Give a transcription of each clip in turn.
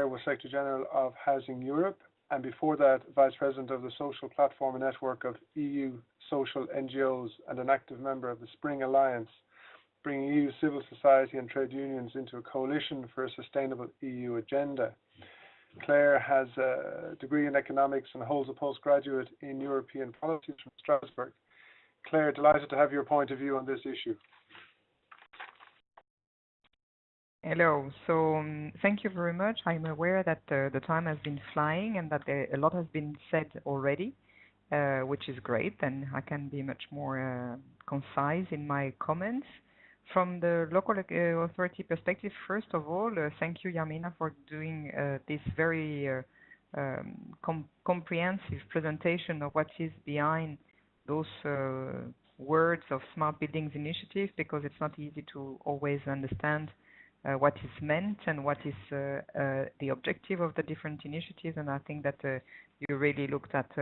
was Secretary General of Housing Europe, and before that, Vice President of the Social Platform and Network of EU Social NGOs and an active member of the Spring Alliance, bringing EU civil society and trade unions into a coalition for a sustainable EU agenda. Claire has a degree in economics and holds a postgraduate in European policies from Strasbourg. Claire, delighted to have your point of view on this issue. Hello. So thank you very much. I'm aware that the time has been flying and that a lot has been said already, which is great, and I can be much more concise in my comments. From the local authority perspective, first of all, thank you, Yarmina, for doing this very comprehensive presentation of what is behind those words of Smart Buildings Initiative, because it's not easy to always understand what is meant and what is the objective of the different initiatives. And I think that you really looked at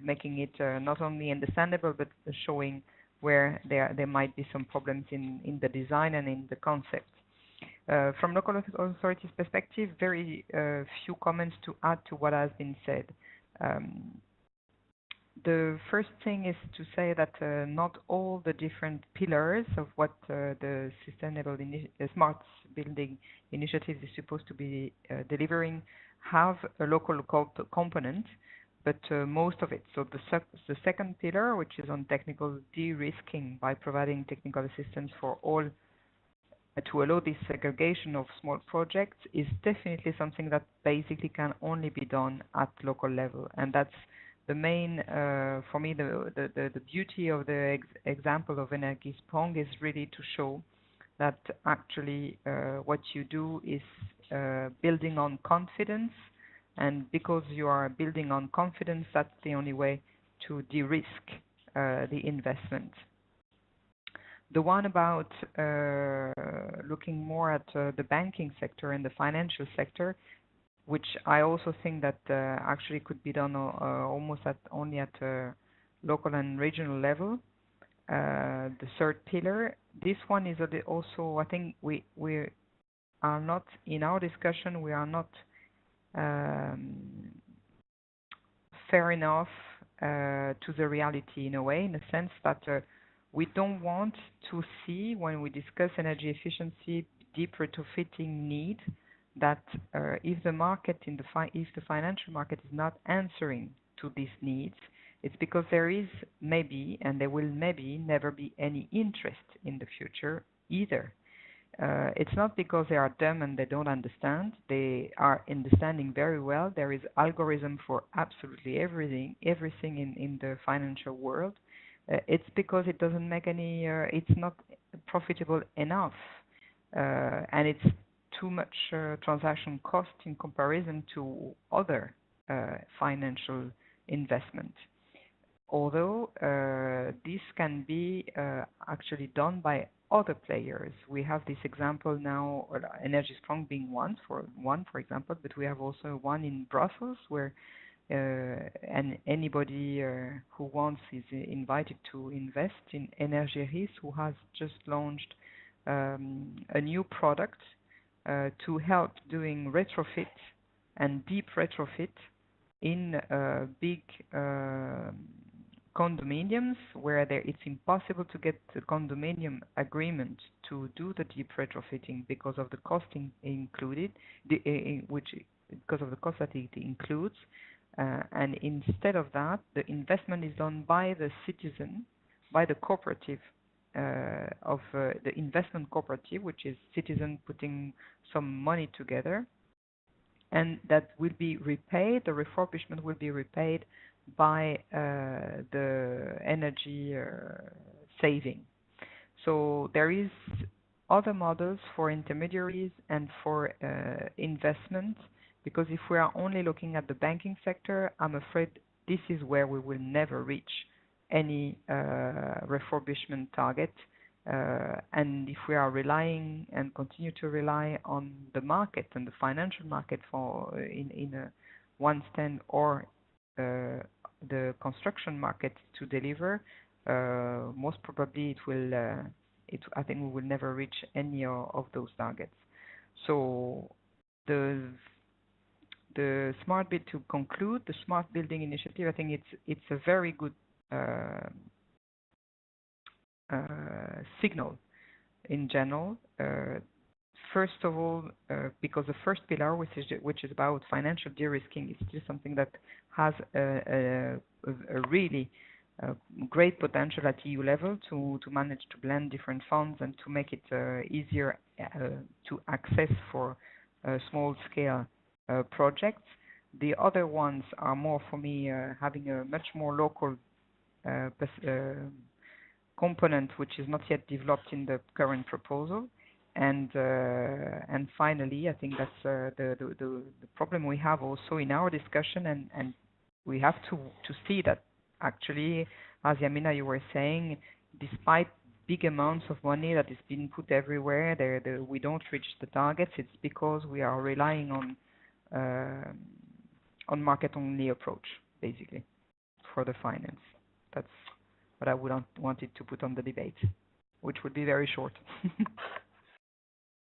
making it not only understandable, but showing where there might be some problems in the design and in the concept. From local authorities' perspective, very few comments to add to what has been said. The first thing is to say that not all the different pillars of what the smart building initiative is supposed to be delivering have a local component, but most of it. So the second pillar, which is on technical de-risking by providing technical assistance for all to allow this aggregation of small projects, is definitely something that basically can only be done at local level. And that's the main, for me, the beauty of the example of Energiesprong is really to show that actually what you do is building on confidence. And because you are building on confidence, that's the only way to de-risk the investment. The one about looking more at the banking sector and the financial sector, which I also think that actually could be done almost only at local and regional level. The third pillar, this one is also, I think we are not, in our discussion, we are not fair enough to the reality in a way, in the sense that we don't want to see, when we discuss energy efficiency, deep retrofitting need, that if the market if the financial market is not answering to these needs, it's because there is maybe, and there will maybe never be any interest in the future either. It's not because they are dumb and they don't understand. They are understanding very well. There is algorithm for absolutely everything in the financial world. It's because it doesn't make any, it's not profitable enough, and it's too much transaction cost in comparison to other financial investment. Although this can be actually done by other players. We have this example now, Energiesprong being one, for example, but we have also one in Brussels where and anybody who wants is invited to invest in Energieris, who has just launched a new product to help doing retrofit and deep retrofit in big condominiums where it's impossible to get the condominium agreement to do the deep retrofitting because of the costing included, because of the cost that it includes. And instead of that, the investment is done by the citizen, by the cooperative of the investment cooperative, which is citizen putting some money together, and that will be repaid. The refurbishment will be repaid by the energy saving. So there is other models for intermediaries and for investment, because if we are only looking at the banking sector, I'm afraid this is where we will never reach any refurbishment target. And if we are relying and continue to rely on the market and the financial market for in a one stand or the construction market to deliver, most probably it will. I think we will never reach any of those targets. So the the smart build, to conclude the smart building initiative, I think it's a very good signal in general. First of all, because the first pillar, which is about financial de-risking, is still something that has a really great potential at EU level to manage to blend different funds and to make it easier to access for small scale projects. The other ones are more, for me, having a much more local component, which is not yet developed in the current proposal. And finally, I think that's the problem we have also in our discussion, and we have to see that actually, as Yamina, you were saying, despite big amounts of money that is being put everywhere, we don't reach the targets. It's because we are relying on market-only approach, basically, for the finance. That's what I would wanted to put on the debate, which would be very short.